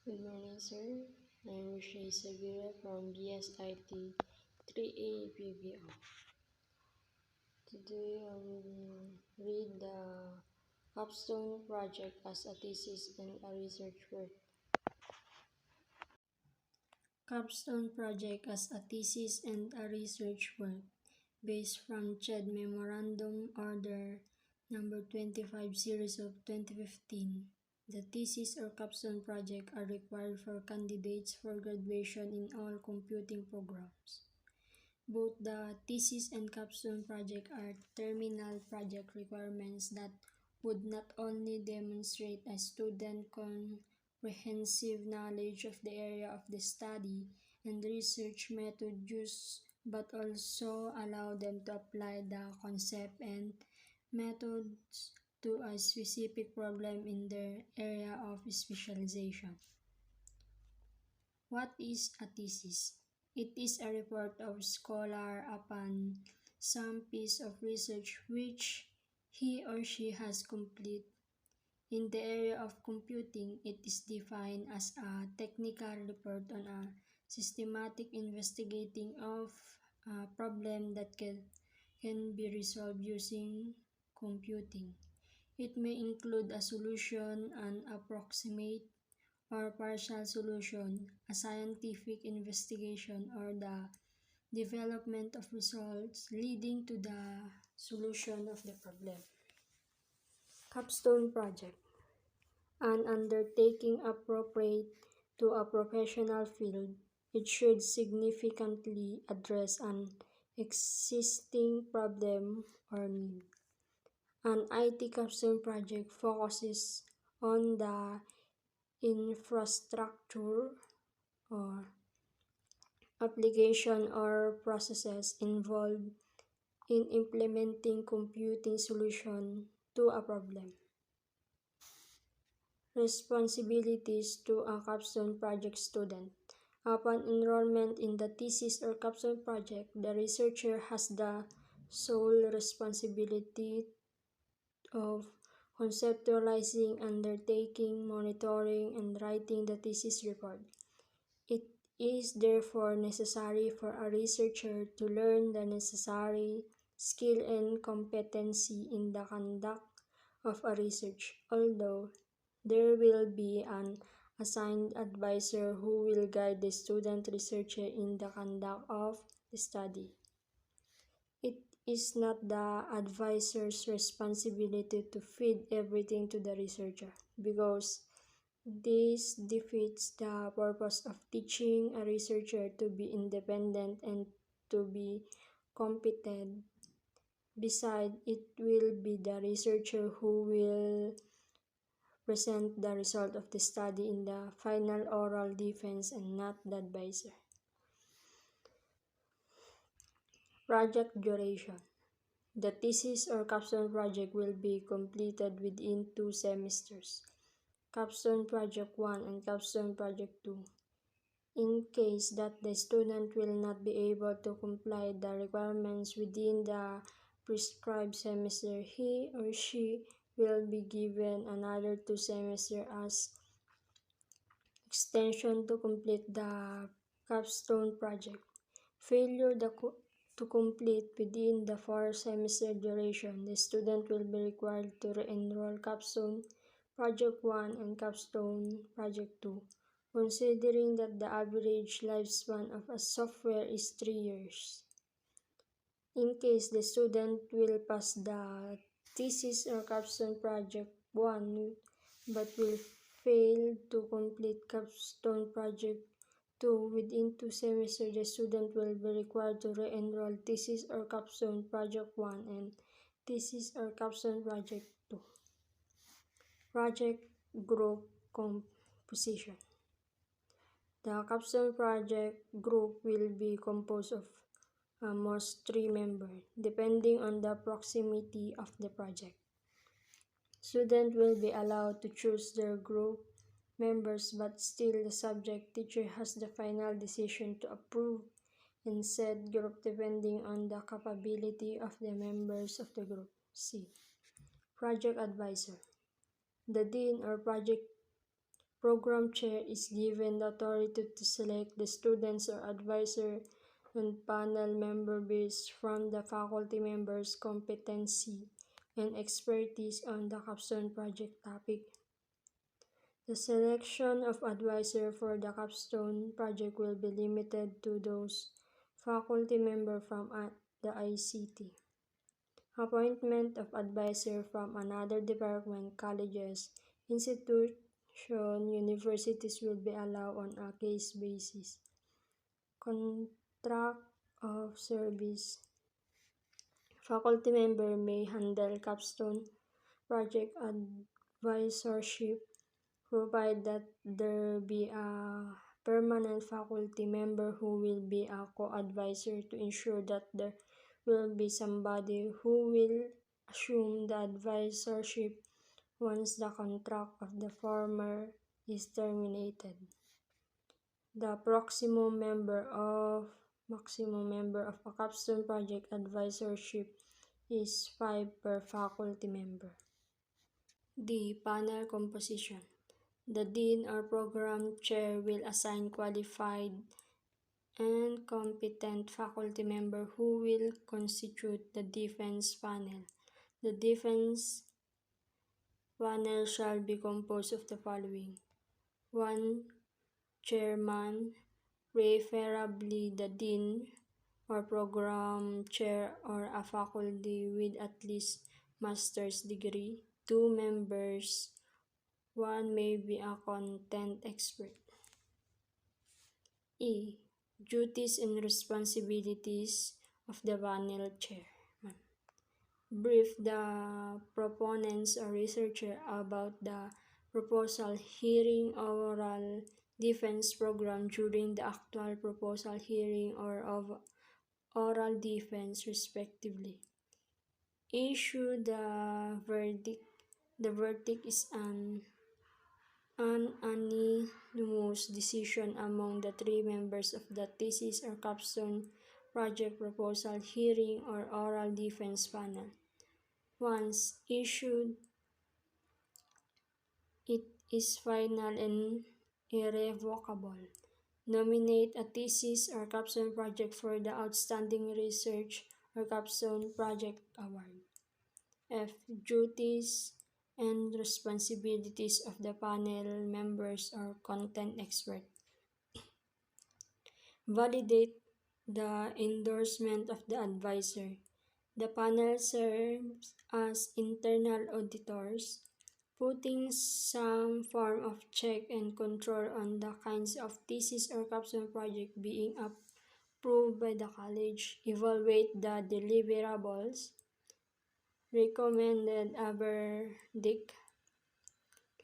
Good morning, sir. I'm Richelle Isaguirre from BSIT 3A BPO. Today I will read the Capstone project as a thesis and a research work. Capstone project as a thesis and a research work based from CHED Memorandum Order number 25 series of 2015. The thesis or capstone project are required for candidates for graduation in all computing programs. Both the thesis and capstone project are terminal project requirements that would not only demonstrate a student comprehensive knowledge of the area of the study and research method used, but also allow them to apply the concept and methods to a specific problem in their area of specialization. What is a thesis? It is a report of scholar upon some piece of research which he or she has completed. In the area of computing, it is defined as a technical report on a systematic investigating of a problem that can be resolved using computing. It may include a solution, an approximate or partial solution, a scientific investigation, or the development of results leading to the solution of the problem. Capstone project. An undertaking appropriate to a professional field. It should significantly address an existing problem or need. An IT capstone project focuses on the infrastructure or application or processes involved in implementing computing solution to a problem. Responsibilities to a capstone project student. Upon enrollment in the thesis or capstone project, the researcher has the sole responsibility of conceptualizing, undertaking, monitoring, and writing the thesis report. It is therefore necessary for a researcher to learn the necessary skill and competency in the conduct of a research, although there will be an assigned advisor who will guide the student researcher in the conduct of the study. It is not the advisor's responsibility to feed everything to the researcher, because this defeats the purpose of teaching a researcher to be independent and to be competent. Besides, it will be the researcher who will present the result of the study in the final oral defense and not the advisor. Project duration. The thesis or capstone project will be completed within 2 semesters. Capstone Project 1 and Capstone Project 2. In case that the student will not be able to comply the requirements within the prescribed semester, he or she will be given another 2 semesters as extension to complete the capstone project. Failure to complete within the 4-semester duration, the student will be required to re-enroll Capstone Project 1 and Capstone Project 2, considering that the average lifespan of a software is 3 years. In case the student will pass the thesis or Capstone Project 1 but will fail to complete Capstone Project 2 within 2 semesters, the student will be required to re-enroll thesis or Capstone Project 1 and thesis or Capstone Project 2. Project group composition. The Capstone Project group will be composed of most 3 members, depending on the proximity of the project. Students will be allowed to choose their group members, but still the subject teacher has the final decision to approve and set group depending on the capability of the members of the group. C. Project advisor. The dean or project program chair is given the authority to select the students or advisor and panel member based from the faculty members' competency and expertise on the Capstone project topic. The selection of advisor for the Capstone project will be limited to those faculty members from the ICT. Appointment of advisor from another department, colleges, institution, universities will be allowed on a case basis. Contract of service. Faculty member may handle Capstone project advisorship, provided that there be a permanent faculty member who will be a co-advisor to ensure that there will be somebody who will assume the advisorship once the contract of the former is terminated. The maximum member of a Capstone project advisorship is 5 per faculty member. The panel composition. The dean or program chair will assign qualified and competent faculty member who will constitute the defense panel. The defense panel shall be composed of the following: 1 chairman, preferably the dean or program chair or a faculty with at least master's degree. 2 members, 1 may be a content expert. E. Duties and responsibilities of the panel chair. Brief the proponents or researcher about the proposal hearing oral defense program during the actual proposal hearing or of oral defense respectively. Issue the verdict. The verdict is an unanimous decision among the 3 members of the thesis or capstone project proposal hearing or oral defense panel. Once issued, it is final and irrevocable. Nominate a thesis or capstone project for the Outstanding Research or Capstone Project Award. F. Duties and responsibilities of the panel members or content expert. Validate the endorsement of the advisor. The panel serves as internal auditors, putting some form of check and control on the kinds of thesis or capstone project being approved by the college, evaluate the deliverables, recommended a verdict,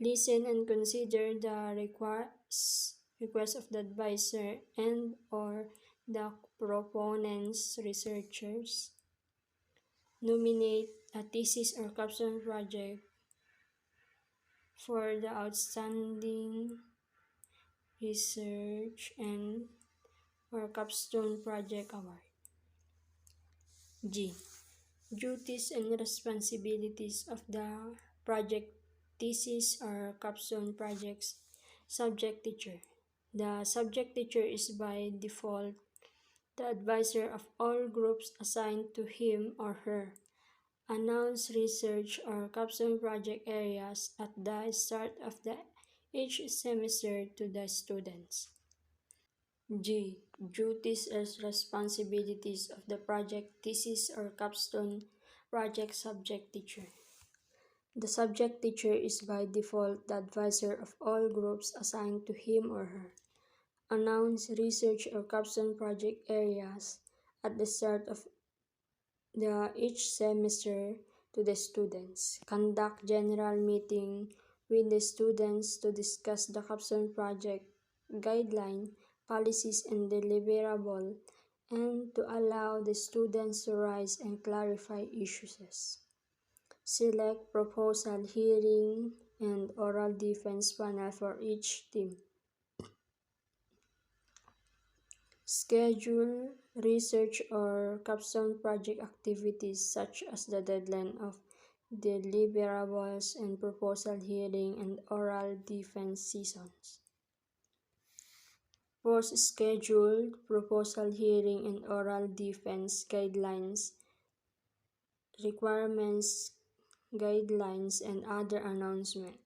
listen and consider the request of the advisor and or the proponents researchers, nominate a thesis or capstone project for the Outstanding Research and or Capstone Project Award. G. Duties and responsibilities of the project thesis or capstone project's subject teacher. The subject teacher is by default the advisor of all groups assigned to him or her. Announce research or capstone project areas at the start of each semester to the students. G. Duties and responsibilities of the project thesis or capstone project subject teacher. The subject teacher is by default the advisor of all groups assigned to him or her. Announce research or capstone project areas at the start of each semester to the students. Conduct general meeting with the students to discuss the capstone project guideline, policies, and deliverable, and to allow the students to raise and clarify issues. Select proposal hearing and oral defense panel for each team. Schedule research or capstone project activities such as the deadline of deliverables, and proposal hearing and oral defense sessions. Post-scheduled proposal hearing and oral defense guidelines, requirements, guidelines, and other announcements.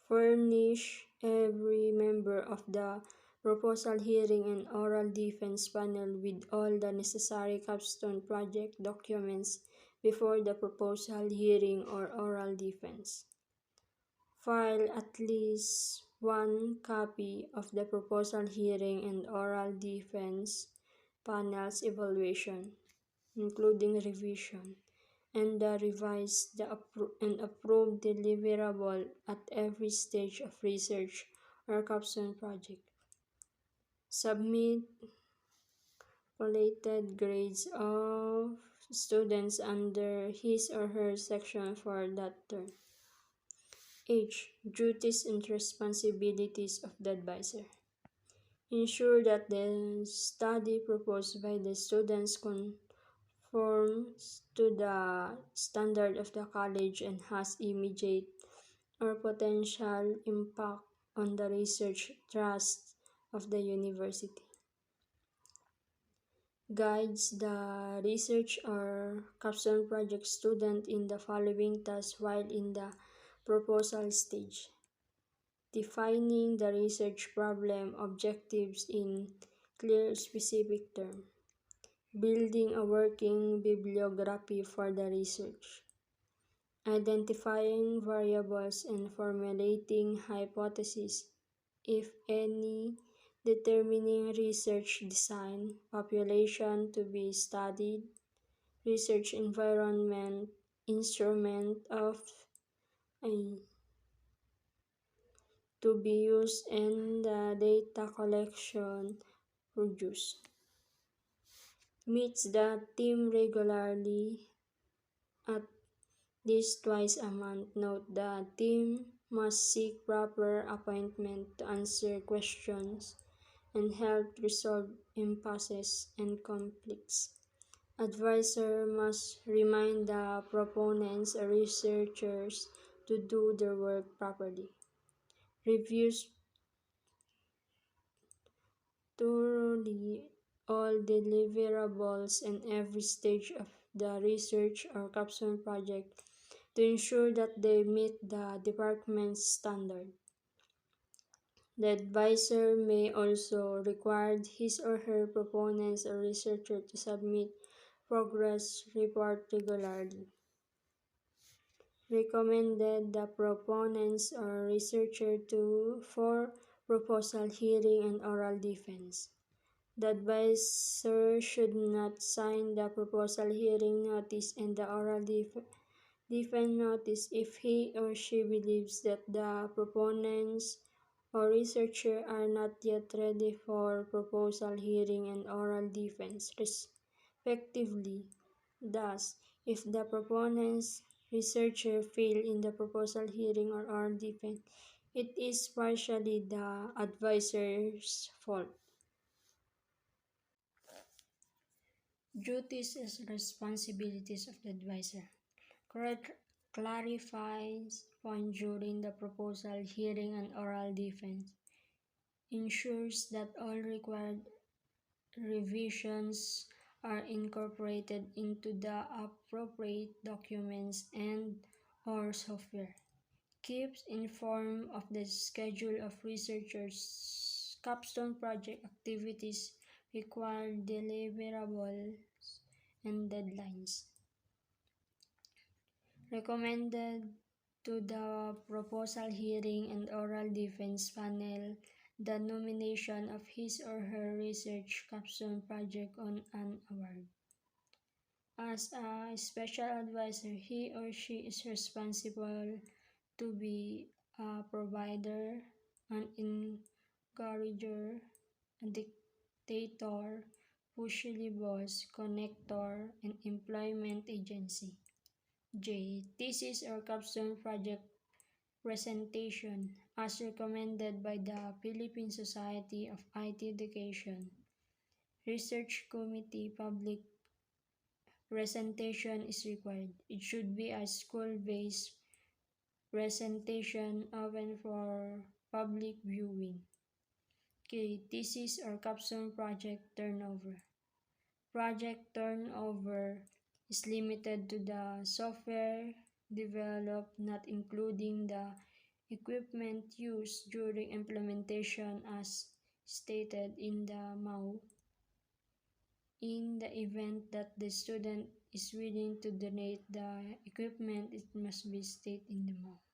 Furnish every member of the proposal hearing and oral defense panel with all the necessary Capstone project documents before the proposal hearing or oral defense. File at least one copy of the proposal hearing and oral defense panel's evaluation, including revision, and revise and approve deliverable at every stage of research or capstone project. Submit collated grades of students under his or her section for that term. H. Duties and responsibilities of the advisor. Ensure that the study proposed by the students conforms to the standard of the college and has immediate or potential impact on the research trust of the university. Guides the research or capstone project student in the following tasks while in the proposal stage. Defining the research problem objectives in clear specific terms. Building a working bibliography for the research. Identifying variables and formulating hypotheses, if any, determining research design, population to be studied, research environment, instrument of to be used, and the data collection produced. Meets the team regularly at least twice a month. Note the team must seek proper appointment to answer questions and help resolve impasses and conflicts. Advisor must remind the proponents or researchers to do their work properly. Reviews thoroughly all deliverables in every stage of the research or capstone project to ensure that they meet the department's standard. The advisor may also require his or her proponents or researcher to submit progress report regularly. Recommended the proponents or researcher for proposal hearing and oral defense. The advisor should not sign the proposal hearing notice and the oral defense notice if he or she believes that the proponents or researcher are not yet ready for proposal hearing and oral defense, respectively. Thus, if the proponents researcher fail in the proposal hearing or oral defense, it is partially the advisor's fault. Duties and responsibilities of the advisor. Clarifies points during the proposal hearing and oral defense. Ensures that all required revisions are incorporated into the appropriate documents and or software. Keeps informed of the schedule of researchers' capstone project activities, required deliverables, and deadlines. Recommended to the proposal hearing and oral defense panel the nomination of his or her research capstone project on an award. As a special advisor, he or she is responsible to be a provider, an encourager, a dictator, pushy boss, connector, and employment agency. J. Thesis or capstone project presentation as recommended by the Philippine Society of IT Education, Research Committee, Public presentation is required. It should be a school-based presentation open for public viewing. Okay, thesis or capstone project turnover. Project turnover is limited to the software developed, not including the equipment used during implementation as stated in the MAU. In the event that the student is willing to donate the equipment, it must be stated in the MAU.